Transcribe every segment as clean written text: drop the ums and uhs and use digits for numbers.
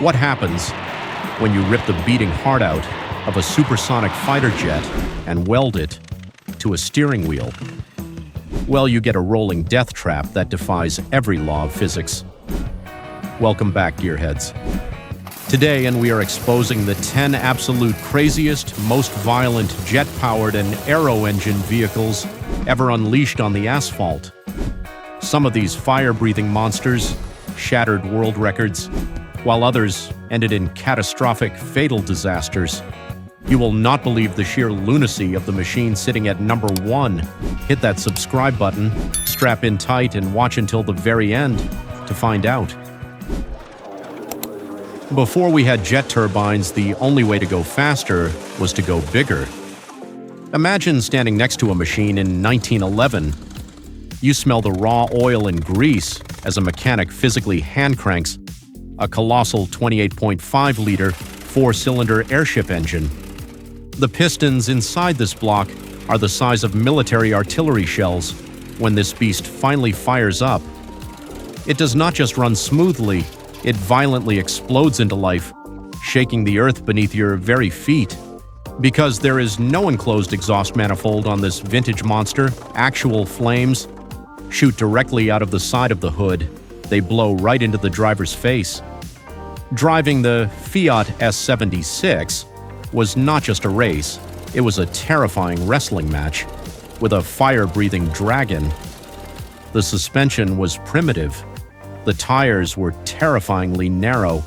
What happens when you rip the beating heart out of a supersonic fighter jet and weld it to a steering wheel? Well, you get a rolling death trap that defies every law of physics. Welcome back, gearheads. Today, we are exposing the 10 absolute craziest, most violent jet-powered and aero-engine vehicles ever unleashed on the asphalt. Some of these fire-breathing monsters shattered world records, while others ended in catastrophic, fatal disasters. You will not believe the sheer lunacy of the machine sitting at number 1. Hit that subscribe button, strap in tight, and watch until the very end to find out. Before we had jet turbines, the only way to go faster was to go bigger. Imagine standing next to a machine in 1911. You smell the raw oil and grease as a mechanic physically hand cranks a colossal 28.5-liter, four-cylinder airship engine. The pistons inside this block are the size of military artillery shells. When this beast finally fires up, it does not just run smoothly, it violently explodes into life, shaking the earth beneath your very feet. Because there is no enclosed exhaust manifold on this vintage monster, actual flames shoot directly out of the side of the hood. They blow right into the driver's face. Driving the Fiat S76 was not just a race, it was a terrifying wrestling match with a fire-breathing dragon. The suspension was primitive. The tires were terrifyingly narrow,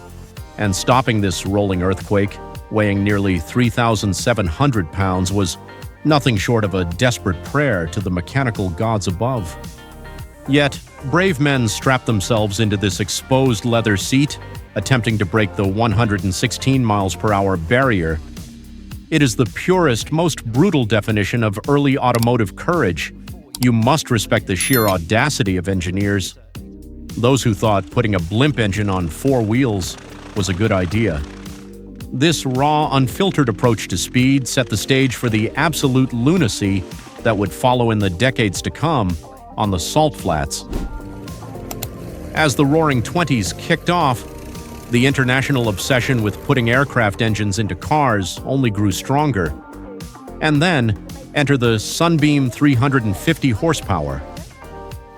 and stopping this rolling earthquake, weighing nearly 3,700 pounds, was nothing short of a desperate prayer to the mechanical gods above. Yet, brave men strapped themselves into this exposed leather seat, attempting to break the 116 miles per hour barrier. It is the purest, most brutal definition of early automotive courage. You must respect the sheer audacity of engineers. Those who thought putting a blimp engine on 4 wheels was a good idea. This raw, unfiltered approach to speed set the stage for the absolute lunacy that would follow in the decades to come on the salt flats. As the Roaring Twenties kicked off, the international obsession with putting aircraft engines into cars only grew stronger. And then, enter the Sunbeam 350 horsepower.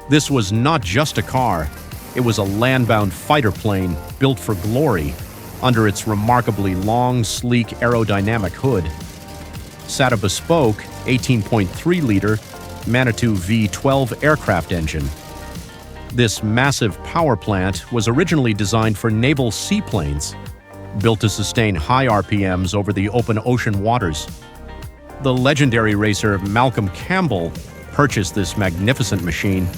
This was not just a car, it was a land-bound fighter plane built for glory under its remarkably long, sleek aerodynamic hood. Sat a bespoke 18.3-liter Manitou V12 aircraft engine. This massive power plant was originally designed for naval seaplanes, built to sustain high RPMs over the open ocean waters. The legendary racer Malcolm Campbell purchased this magnificent machine,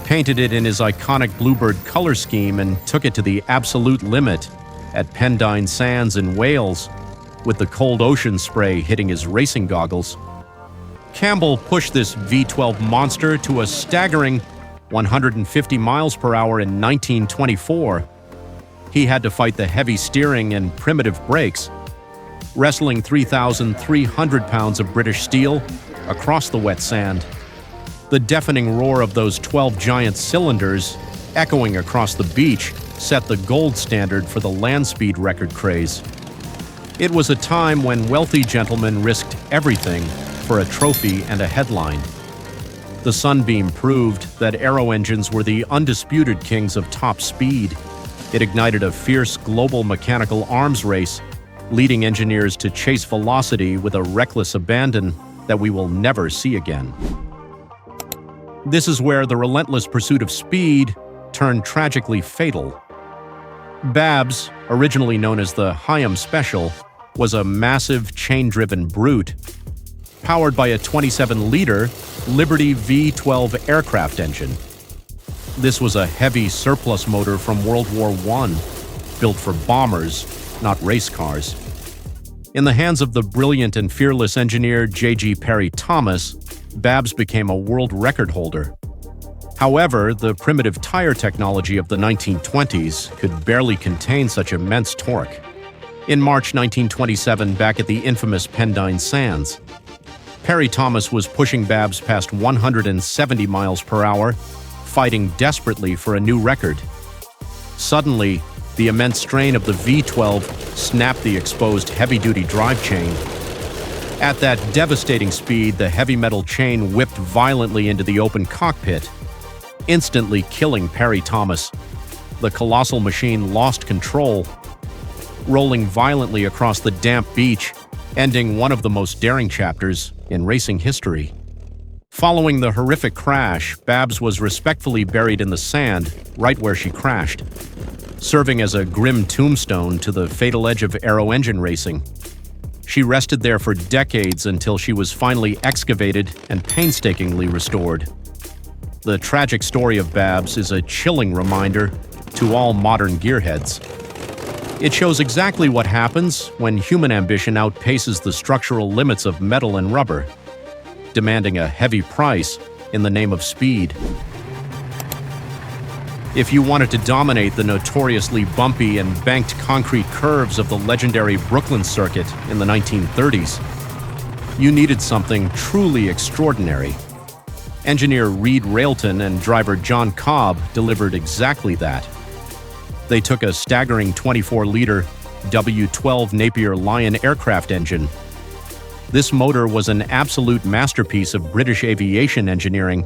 painted it in his iconic bluebird color scheme, and took it to the absolute limit at Pendine Sands in Wales, with the cold ocean spray hitting his racing goggles. Campbell pushed this V12 monster to a staggering 150 miles per hour in 1924. He had to fight the heavy steering and primitive brakes, wrestling 3,300 pounds of British steel across the wet sand. The deafening roar of those 12 giant cylinders echoing across the beach set the gold standard for the land speed record craze. It was a time when wealthy gentlemen risked everything for a trophy and a headline. The Sunbeam proved that aero engines were the undisputed kings of top speed. It ignited a fierce global mechanical arms race, leading engineers to chase velocity with a reckless abandon that we will never see again. This is where the relentless pursuit of speed turned tragically fatal. Babs, originally known as the Hyam Special, was a massive chain-driven brute, powered by a 27-liter Liberty V12 aircraft engine. This was a heavy surplus motor from World War I, built for bombers, not race cars. In the hands of the brilliant and fearless engineer J.G. Perry Thomas, Babs became a world record holder. However, the primitive tire technology of the 1920s could barely contain such immense torque. In March 1927, back at the infamous Pendine Sands, Perry Thomas was pushing Babs past 170 miles per hour, fighting desperately for a new record. Suddenly, The immense strain of the V12 snapped the exposed heavy-duty drive chain. At that devastating speed, the heavy metal chain whipped violently into the open cockpit, instantly killing Perry Thomas. The colossal machine lost control, rolling violently across the damp beach, ending one of the most daring chapters in racing history. Following the horrific crash, Babs was respectfully buried in the sand right where she crashed, serving as a grim tombstone to the fatal edge of aero-engine racing. She rested there for decades until she was finally excavated and painstakingly restored. The tragic story of Babs is a chilling reminder to all modern gearheads. It shows exactly what happens when human ambition outpaces the structural limits of metal and rubber, demanding a heavy price in the name of speed. If you wanted to dominate the notoriously bumpy and banked concrete curves of the legendary Brooklyn circuit in the 1930s, you needed something truly extraordinary. Engineer Reed Railton and driver John Cobb delivered exactly that. They took a staggering 24-liter W12 Napier Lion aircraft engine. This motor was an absolute masterpiece of British aviation engineering.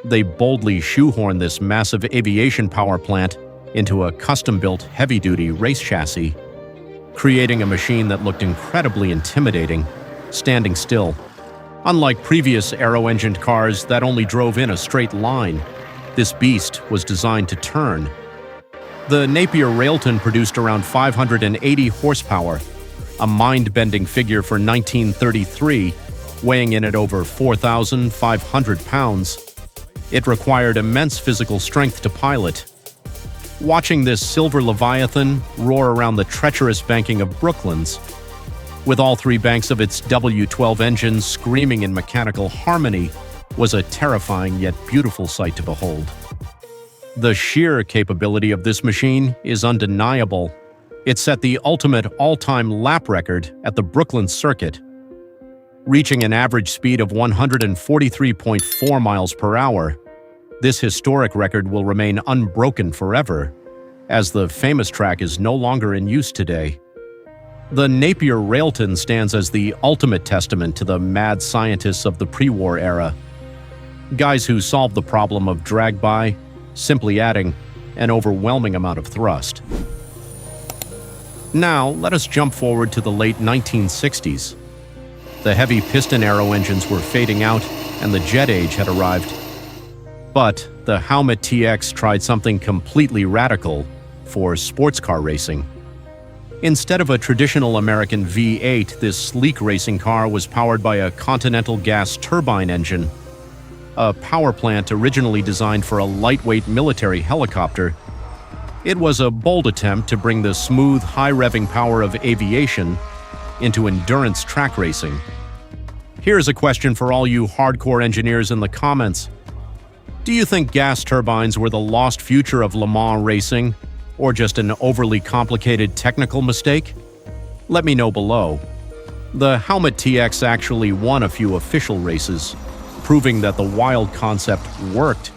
They boldly shoehorned this massive aviation power plant into a custom-built heavy-duty race chassis, creating a machine that looked incredibly intimidating, standing still. Unlike previous aero-engined cars that only drove in a straight line, this beast was designed to turn. The Napier Railton produced around 580 horsepower, a mind-bending figure for 1933, weighing in at over 4,500 pounds. It required immense physical strength to pilot. Watching this silver leviathan roar around the treacherous banking of Brooklands, with all three banks of its W12 engines screaming in mechanical harmony, was a terrifying yet beautiful sight to behold. The sheer capability of this machine is undeniable. It set the ultimate all-time lap record at the Brooklyn circuit, reaching an average speed of 143.4 miles per hour. This historic record will remain unbroken forever, as the famous track is no longer in use today. The Napier Railton stands as the ultimate testament to the mad scientists of the pre-war era. Guys who solved the problem of drag-by, simply adding an overwhelming amount of thrust. Now, let us jump forward to the late 1960s. The heavy piston aero engines were fading out and the jet age had arrived. But the Howmet TX tried something completely radical for sports car racing. Instead of a traditional American V8, this sleek racing car was powered by a Continental gas turbine engine, a power plant originally designed for a lightweight military helicopter. It was a bold attempt to bring the smooth, high-revving power of aviation into endurance track racing. Here's a question for all you hardcore engineers in the comments. Do you think gas turbines were the lost future of Le Mans racing, or just an overly complicated technical mistake? Let me know below. The Howmet TX actually won a few official races, proving that the wild concept worked.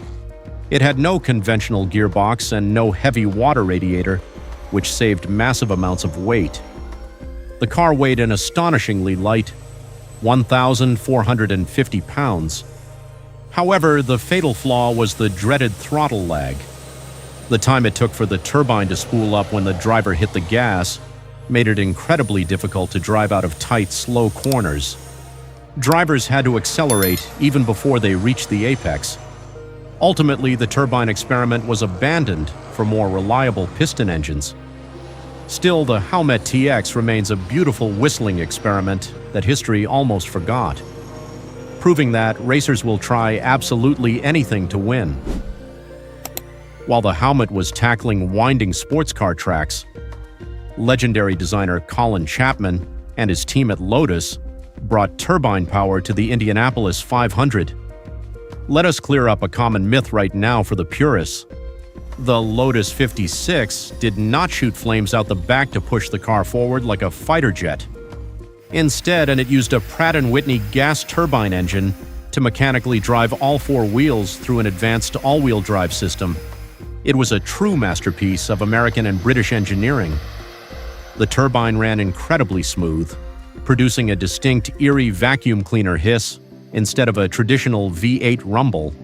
It had no conventional gearbox and no heavy water radiator, which saved massive amounts of weight. The car weighed an astonishingly light 1,450 pounds. However, the fatal flaw was the dreaded throttle lag. The time it took for the turbine to spool up when the driver hit the gas made it incredibly difficult to drive out of tight, slow corners. Drivers had to accelerate even before they reached the apex. Ultimately, the turbine experiment was abandoned for more reliable piston engines. Still, the Howmet TX remains a beautiful whistling experiment that history almost forgot, proving that racers will try absolutely anything to win. While the Howmet was tackling winding sports car tracks, legendary designer Colin Chapman and his team at Lotus brought turbine power to the Indianapolis 500. Let us clear up a common myth right now for the purists. The Lotus 56 did not shoot flames out the back to push the car forward like a fighter jet. Instead, it used a Pratt & Whitney gas turbine engine to mechanically drive all four wheels through an advanced all-wheel drive system. It was a true masterpiece of American and British engineering. The turbine ran incredibly smooth, producing a distinct, eerie vacuum cleaner hiss instead of a traditional V8 rumble.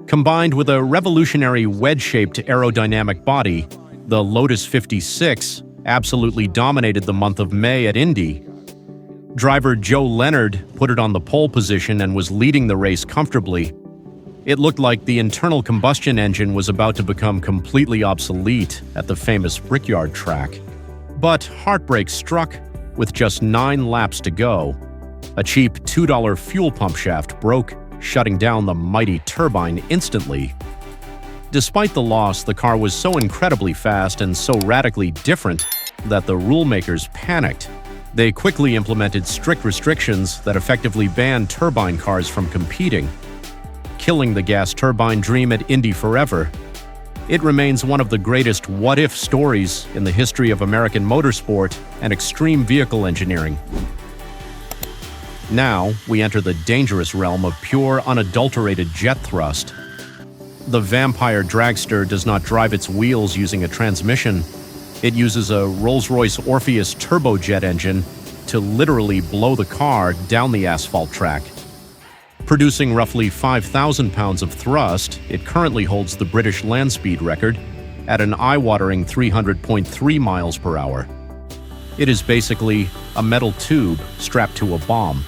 Combined with a revolutionary wedge-shaped aerodynamic body, the Lotus 56 absolutely dominated the month of May at Indy. Driver Joe Leonard put it on the pole position and was leading the race comfortably. It looked like the internal combustion engine was about to become completely obsolete at the famous Brickyard track. But heartbreak struck with just 9 laps to go. A cheap $2 fuel pump shaft broke, shutting down the mighty turbine instantly. Despite the loss, the car was so incredibly fast and so radically different that the rulemakers panicked. They quickly implemented strict restrictions that effectively banned turbine cars from competing, killing the gas turbine dream at Indy forever. It remains one of the greatest what-if stories in the history of American motorsport and extreme vehicle engineering. Now, we enter the dangerous realm of pure, unadulterated jet thrust. The Vampire dragster does not drive its wheels using a transmission. It uses a Rolls-Royce Orpheus turbojet engine to literally blow the car down the asphalt track. Producing roughly 5,000 pounds of thrust, it currently holds the British land speed record at an eye-watering 300.3 miles per hour. It is basically a metal tube strapped to a bomb,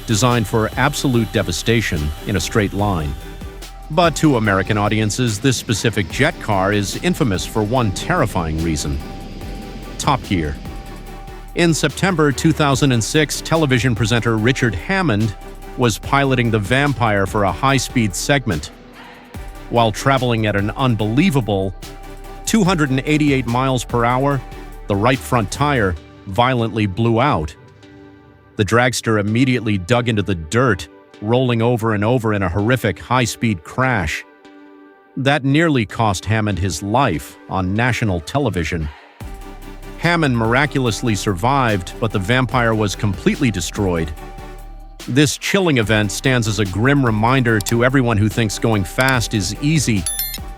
designed for absolute devastation in a straight line. But to American audiences, this specific jet car is infamous for one terrifying reason: Top Gear. In September 2006, television presenter Richard Hammond was piloting the Vampire for a high-speed segment. While traveling at an unbelievable 288 miles per hour, the right front tire violently blew out. The dragster immediately dug into the dirt, rolling over and over in a horrific high-speed crash. That nearly cost Hammond his life on national television. Hammond miraculously survived, but the Vampire was completely destroyed. This chilling event stands as a grim reminder to everyone who thinks going fast is easy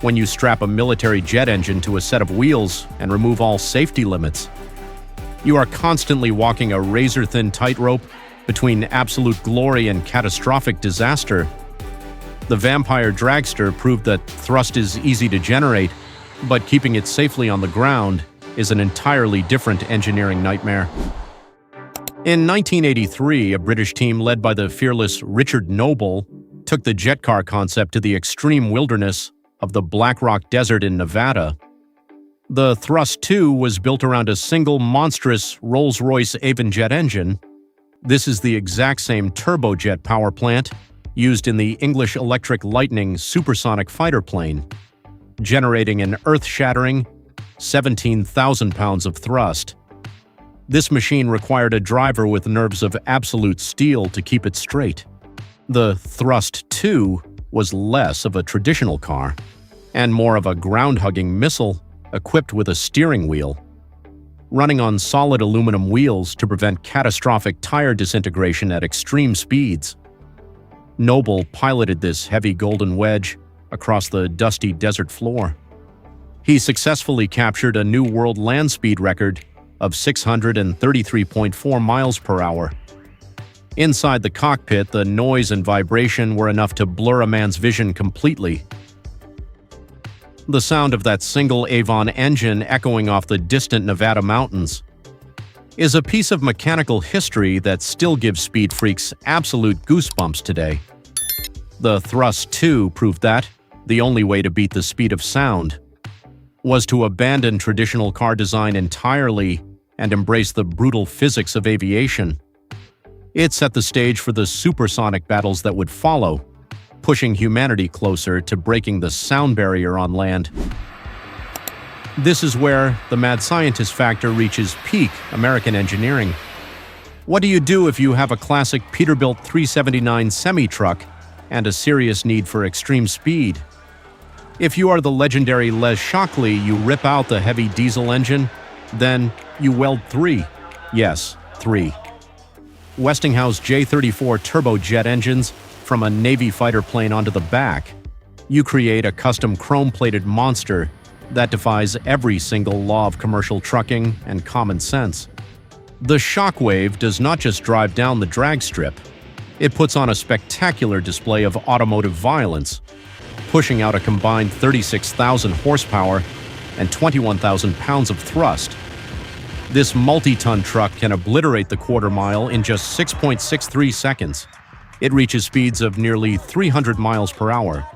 when you strap a military jet engine to a set of wheels and remove all safety limits. You are constantly walking a razor-thin tightrope between absolute glory and catastrophic disaster. The Vampire dragster proved that thrust is easy to generate, but keeping it safely on the ground is an entirely different engineering nightmare. In 1983, a British team led by the fearless Richard Noble took the jet car concept to the extreme wilderness of the Black Rock Desert in Nevada. The Thrust 2 was built around a single monstrous Rolls-Royce Avon jet engine. This is the exact same turbojet power plant used in the English Electric Lightning supersonic fighter plane, generating an earth-shattering 17,000 pounds of thrust. This machine required a driver with nerves of absolute steel to keep it straight. The Thrust 2 was less of a traditional car and more of a ground-hugging missile equipped with a steering wheel, running on solid aluminum wheels to prevent catastrophic tire disintegration at extreme speeds. Noble piloted this heavy golden wedge across the dusty desert floor. He successfully captured a new world land speed record of 633.4 miles per hour. Inside the cockpit, the noise and vibration were enough to blur a man's vision completely. The sound of that single Avon engine echoing off the distant Nevada mountains is a piece of mechanical history that still gives speed freaks absolute goosebumps today. The Thrust 2 proved that the only way to beat the speed of sound was to abandon traditional car design entirely and embrace the brutal physics of aviation. It set the stage for the supersonic battles that would follow, pushing humanity closer to breaking the sound barrier on land. This is where the mad scientist factor reaches peak American engineering. What do you do if you have a classic Peterbilt 379 semi-truck and a serious need for extreme speed? If you are the legendary Les Shockley, you rip out the heavy diesel engine, then you weld 3. Yes, 3. Westinghouse J-34 turbojet engines from a Navy fighter plane onto the back. You create a custom chrome-plated monster that defies every single law of commercial trucking and common sense. The Shockwave does not just drive down the drag strip, it puts on a spectacular display of automotive violence, pushing out a combined 36,000 horsepower and 21,000 pounds of thrust. This multi-ton truck can obliterate the quarter mile in just 6.63 seconds. It reaches speeds of nearly 300 miles per hour.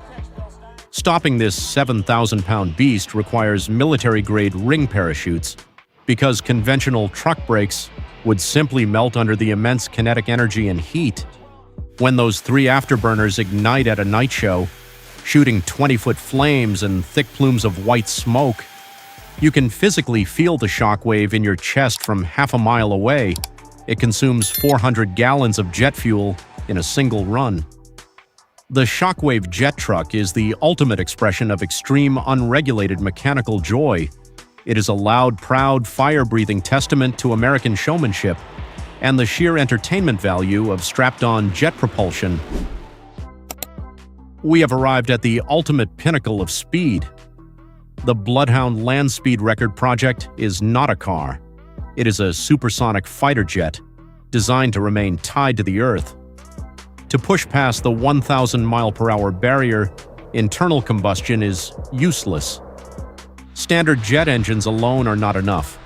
Stopping this 7,000-pound beast requires military-grade ring parachutes because conventional truck brakes would simply melt under the immense kinetic energy and heat. When those 3 afterburners ignite at a night show, shooting 20-foot flames and thick plumes of white smoke, you can physically feel the shockwave in your chest from half a mile away. It consumes 400 gallons of jet fuel in a single run. The Shockwave jet truck is the ultimate expression of extreme, unregulated mechanical joy. It is a loud, proud, fire-breathing testament to American showmanship and the sheer entertainment value of strapped-on jet propulsion. We have arrived at the ultimate pinnacle of speed. The Bloodhound Land Speed Record project is not a car. It is a supersonic fighter jet designed to remain tied to the Earth. To push past the 1,000-mile-per-hour barrier, internal combustion is useless. Standard jet engines alone are not enough.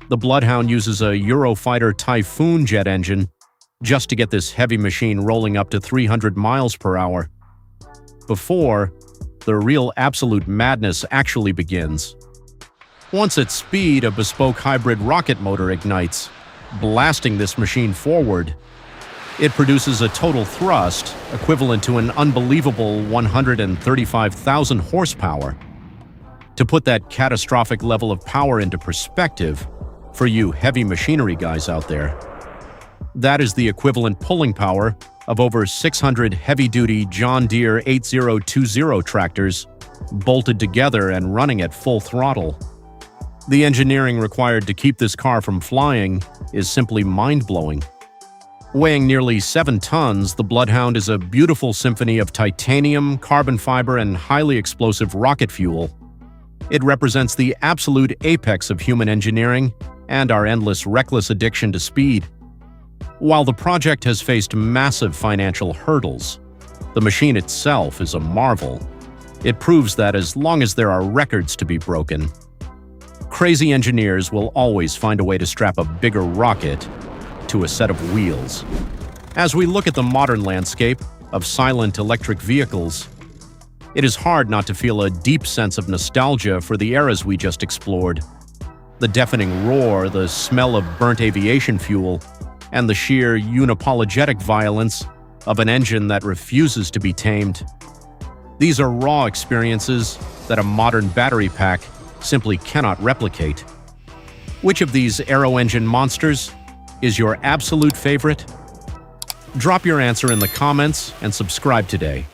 The Bloodhound uses a Eurofighter Typhoon jet engine just to get this heavy machine rolling up to 300 miles per hour. Before, the real absolute madness actually begins. Once at speed, a bespoke hybrid rocket motor ignites, blasting this machine forward. It produces a total thrust equivalent to an unbelievable 135,000 horsepower. To put that catastrophic level of power into perspective, for you heavy machinery guys out there, that is the equivalent pulling power of over 600 heavy-duty John Deere 8020 tractors bolted together and running at full throttle. The engineering required to keep this car from flying is simply mind-blowing. Weighing nearly 7 tons, the Bloodhound is a beautiful symphony of titanium, carbon fiber, and highly explosive rocket fuel. It represents the absolute apex of human engineering and our endless, reckless addiction to speed. While the project has faced massive financial hurdles, the machine itself is a marvel. It proves that as long as there are records to be broken, crazy engineers will always find a way to strap a bigger rocket to a set of wheels. As we look at the modern landscape of silent electric vehicles, it is hard not to feel a deep sense of nostalgia for the eras we just explored. The deafening roar, the smell of burnt aviation fuel, and the sheer unapologetic violence of an engine that refuses to be tamed. These are raw experiences that a modern battery pack simply cannot replicate. Which of these aero-engine monsters is your absolute favorite? Drop your answer in the comments and subscribe today.